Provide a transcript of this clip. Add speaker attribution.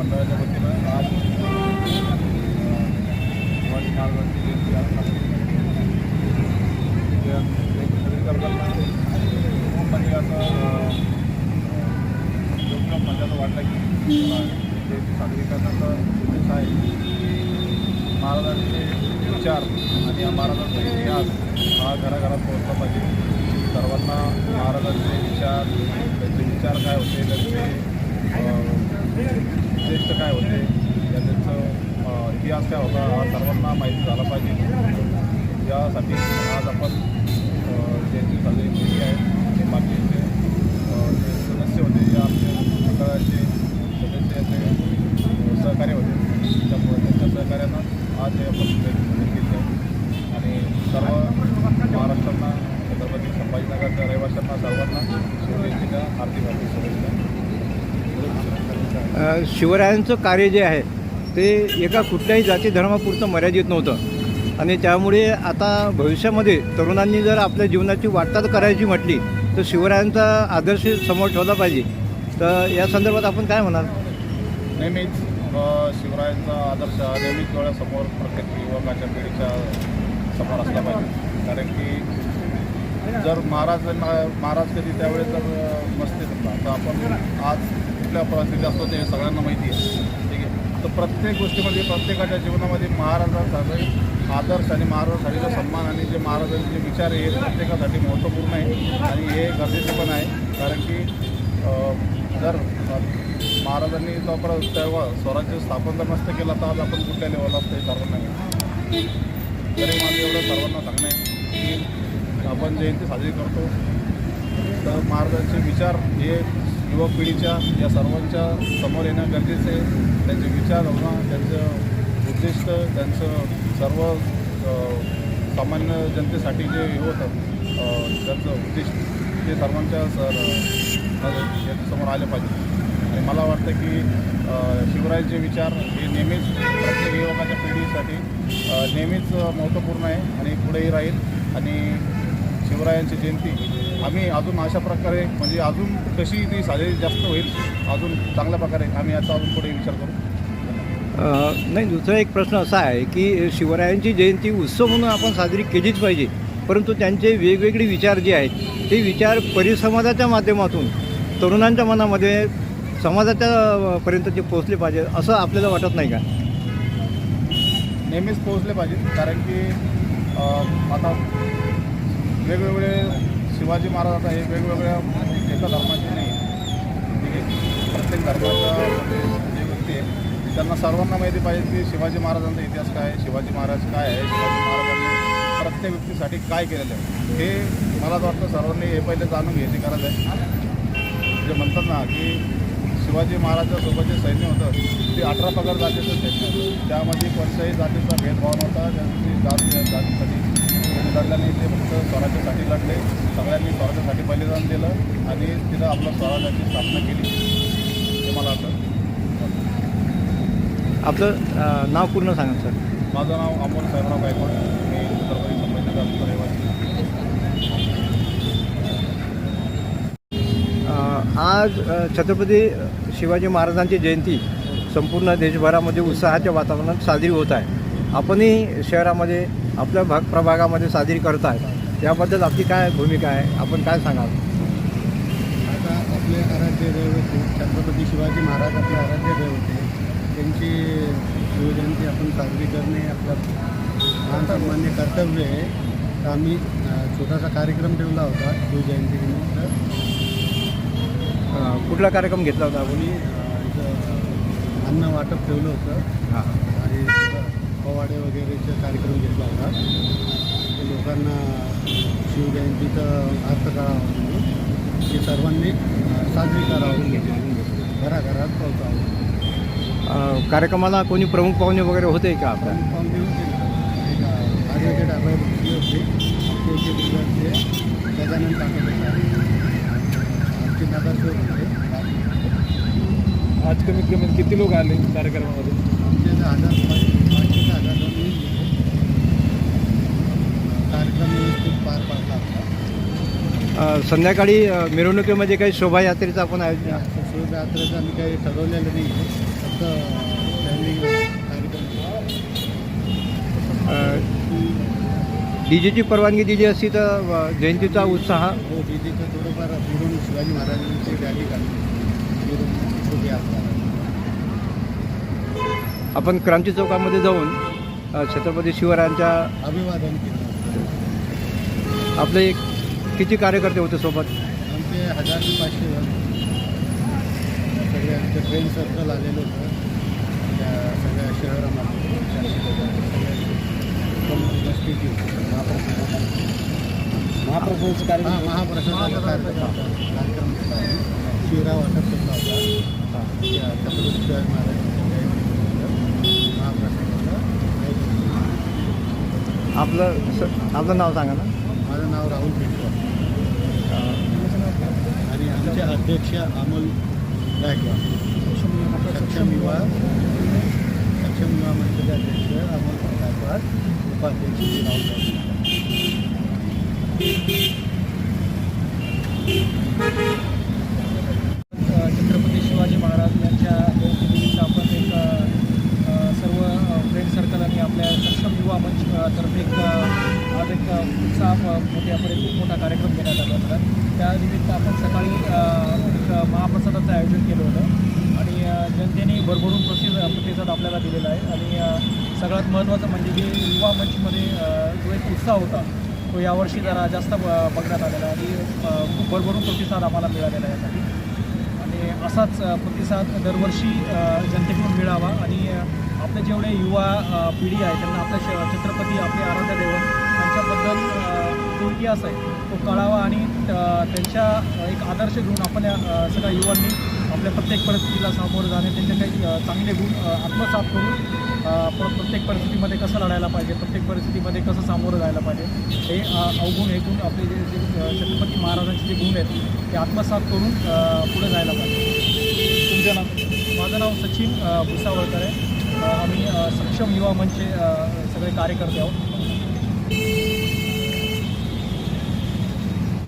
Speaker 1: मंडळाच्या वतीनं आज शिवाजी महाराजांची जयंती आज साजरी करताना म्हणजे असं योग्य मजाचं वाटलं की जयंती साजरी करण्याचा उद्देश आहे महाराजांचे विचार आणि या महाराजांचा इतिहास हा घराघरात पोहोचला पाहिजे. सर्वांना महाराजांचे विचार, त्यांचे विचार काय होते, त्यांचे उद्दिष्ट काय होते, त्यांचं इतिहास काय होता हा सर्वांना माहिती झाला पाहिजे. यासाठी आज आपण जयंती साजरी केली आहे. आणि बाकीचे जे सदस्य होते, जे आमचे मंडळाचे सदस्य ते सहकार्य होते, त्यामुळे त्यांच्या सहकार्यानं आज हे आपण जयंती साजरी केली आहे. आणि सर्व महाराष्ट्रांना, छत्रपती संभाजीनगरच्या रहिवाशांना सर्वांना शिवजयंतीच्या हार्दिक शुभेच्छा.
Speaker 2: शिवरायांचं कार्य जे आहे ते एका कुठल्याही जाती धर्मापुरतं मर्यादित नव्हतं आणि त्यामुळे आता भविष्यामध्ये तरुणांनी जर आपल्या जीवनाची वाटचाल करायची म्हटली तर शिवरायांचा आदर्श समोर ठेवला पाहिजे. तर या संदर्भात आपण काय म्हणाल?
Speaker 1: नेहमीच शिवरायांचा आदर्श नेहमीच डोळ्यासमोर प्रत्येक युवकाच्या पिढीच्या समोर असला पाहिजे. कारण की जर महाराज कधी त्यावेळेस जर नसते समजा तर आपण आज कुठल्या परिस्थिती असतो ते सगळ्यांना माहिती आहे. ठीक आहे. तर प्रत्येक गोष्टीमध्ये प्रत्येकाच्या जीवनामध्ये महाराजांसाठी आदर्श आणि महाराजांसाठीचा सन्मान आणि जे महाराजांचे जे विचार आहे हे प्रत्येकासाठी महत्त्वपूर्ण आहे आणि हे गरजेचे पण आहे. कारण की जर महाराजांनी तेव्हा स्वराज्य स्थापन जर नसतं केलं तर आज आपण कुठल्या लेवलला असतं हे सर्वांना माहिती. तरी माझं एवढं सर्वांना सांगणं आहे की आपण जयंती साजरी करतो तर महाराजांचे विचार हे युवक पिढीच्या या सर्वांच्या समोर येणं गरजेचं आहे. त्यांचे विचार होणं, त्यांचं उद्दिष्ट, त्यांचं सर्व सामान्य जनतेसाठी जे हे होतं त्यांचं उद्दिष्ट ते सर्वांच्या समोर आले पाहिजे. आणि मला वाटतं की शिवरायांचे विचार हे नेहमीच प्रत्येक युवकाच्या पिढीसाठी नेहमीच महत्त्वपूर्ण आहे आणि पुढेही राहील. आणि शिवरायांची जयंती आम्ही अजून अशा प्रकारे म्हणजे अजून कशी ती साजरी जास्त होईल अजून चांगल्या प्रकारे आम्ही याचा अजून पुढे विचार करू.
Speaker 2: नाही, दुसरा एक प्रश्न असा आहे की शिवरायांची जयंती उत्सव म्हणून आपण साजरी केलीच पाहिजे, परंतु त्यांचे वेगवेगळे विचार जे आहेत ते विचार परिसमाजाच्या माध्यमातून तरुणांच्या मनामध्ये समाजाच्या पर्यंत ते पोहोचले पाहिजे असं आपल्याला वाटत नाही का?
Speaker 1: नेहमीच पोहोचले पाहिजे. कारण की आता वेगवेगळे शिवाजी महाराज आता हे वेगवेगळ्या एका धर्माचे नाही. ठीक आहे. प्रत्येक धर्माच्या जे व्यक्ती आहे त्यांना सर्वांना माहिती पाहिजे की शिवाजी महाराजांचा इतिहास काय आहे, शिवाजी महाराज काय आहे, शिवाजी महाराजांनी प्रत्येक व्यक्तीसाठी काय केलेलं आहे हे मला वाटतं सर्वांनी हे पहिले जाणून घ्यायची गरज आहे. जे म्हणतात ना की शिवाजी महाराजांसोबत जे सैन्य होतं ते 18 पगड जातीचं सैन्य होतं. त्यामध्ये कोणत्याही जातीचा भेदभाव नव्हता. त्यांची जातीसाठी लढलं नाही. ते फक्त स्वराज्यासाठी लढले. सगळ्यांनी स्वराज्यासाठी बलिदान दिलं आणि तिथं आपलं स्वराज्याची स्थापना केली हे मला वाटतं.
Speaker 2: आपलं नाव पूर्ण सांगा सर.
Speaker 1: माझं नाव अमोल साहेबराव गायकवाड. मी छत्रपती संभाजीनगरचा रहिवासी.
Speaker 2: आज छत्रपती शिवाजी महाराजांची जयंती संपूर्ण देशभरामध्ये उत्साहाच्या वातावरणात साजरी होत आहे. आपणही शहरामध्ये आपल्या प्रभागामध्ये साजरी करत आहे. याबद्दल आपली काय भूमिका आहे, आपण काय सांगाल?
Speaker 3: आता आपले आराध्य दैवत छत्रपती शिवाजी महाराज आपले आराध्य दैवत आहे. त्यांची शिवजयंती आपण साजरी करणे आपलं मान सन्मान्य कर्तव्य आहे. तर आम्ही छोटासा कार्यक्रम ठेवला होता शिवजयंतीनिमित्त.
Speaker 2: कुठला कार्यक्रम घेतला होता आपण?
Speaker 3: अन्न वाटप ठेवलं होतं.
Speaker 2: हां.
Speaker 3: आणि पोवाडे वगैरेचा कार्यक्रम घेतला होता. ते लोकांना शिवजयंतीचा अर्थ कळावा म्हणून ते सर्वांनी साजरी करावं, घराघरात पोहोचावं.
Speaker 2: कार्यक्रमाला कोणी प्रमुख पाहुणे वगैरे होते का आपल्या?
Speaker 3: पाहुणे होते. ॲडव्होकेट अभय बक्षी होते. आमचे बिल्डरचे गजानन टाकले आमचे नगरसेवक होते.
Speaker 1: आज कमीत कमी किती लोक आले कार्यक्रमामध्ये?
Speaker 3: आमचे 5,000 लोक कार्यक्रम व्यवस्थित पार पाडला होता.
Speaker 2: संध्याकाळी मिरवणुकीमध्ये काही शोभायात्रेचं आपण आयोजन
Speaker 3: शिवजयात्रेचं आम्ही काही ठरवलेलं नाही आहे, फक्त फॅमिली कार्यक्रम.
Speaker 2: डी जेची परवानगी दिली असती तर जयंतीचा उत्साह
Speaker 3: हो, डीजेचं थोडंफार फिरून शिवाजी महाराजांची रॅली काढली फिरून छोटी असतात.
Speaker 2: आपण क्रांती चौकामध्ये जाऊन छत्रपती शिवरायांच्या
Speaker 3: अभिवादन केलं.
Speaker 2: आपले किती कार्यकर्ते होते सोबत?
Speaker 3: आमचे 1000 ते 500 जण सगळे आमचे फ्रेंड सर्कल आलेलं होतं त्या सगळ्या शहरामध्ये. 400 स्थिती महाप्रसादाचा कार्यक्रम शिवरा वाटप केला होता. छत्रपती शिवाजी महाराज महाप्रसादाचा.
Speaker 2: आपलं नाव सांगा ना.
Speaker 3: माझं नाव राहुल पेटकर आणि आमचे अध्यक्ष अमोल गायकवाड. सक्षम युवा मंचाचे अध्यक्ष अमोल गायकवाड, उपाध्यक्ष राहुल गायकवाड.
Speaker 4: छत्रपती शिवाजी महाराज यांच्या जयंतीनिमित्त आपण एक सर्व फ्रेंड सर्कल आणि आपल्या सक्षम युवा मंच तर्फे आज एक उत्साह मोठ्यापर्यंत खूप मोठा कार्यक्रम घेण्यात आला होता. त्यानिमित्त आपण सकाळी एक महाप्रसादाचं आयोजन केलं होतं आणि जनतेने भरभरून प्रतिसाद आपल्याला दिलेला आहे. आणि सगळ्यात महत्त्वाचं म्हणजे की युवा मंचमध्ये जो एक उत्साह होता तो यावर्षी जरा जास्त बघण्यात आलेला आहे आणि खूप भरभरून प्रतिसाद आम्हाला मिळालेला आहे यासाठी. आणि असाच प्रतिसाद दरवर्षी जनतेकडून मिळावा आणि आपले जेवढे युवा पिढी आहे त्यांना आपल्या छत्रपती आपले आराध्य दैवत त्यांच्याबद्दल जो इतिहास आहे तो कळावा आणि त्यांच्या एक आदर्श घेऊन आपण सगळ्या युवांनी आपल्या प्रत्येक परिस्थितीला सामोरं जाणे, त्यांचे काही चांगले गुण आत्मसात करून प्रत्येक परिस्थितीमध्ये कसं लढायला पाहिजे, प्रत्येक परिस्थितीमध्ये कसं सामोरं जायला पाहिजे हे अवगुण हे गुण आपले जे छत्रपती महाराजांचे जे गुण आहेत ते आत्मसात करून पुढे जायला पाहिजे. तुमचं नाव? माझं नाव सचिन भुसावळकर आहे. आम्ही सक्षम युवा मंचचे सगळे कार्यकर्ते आहोत.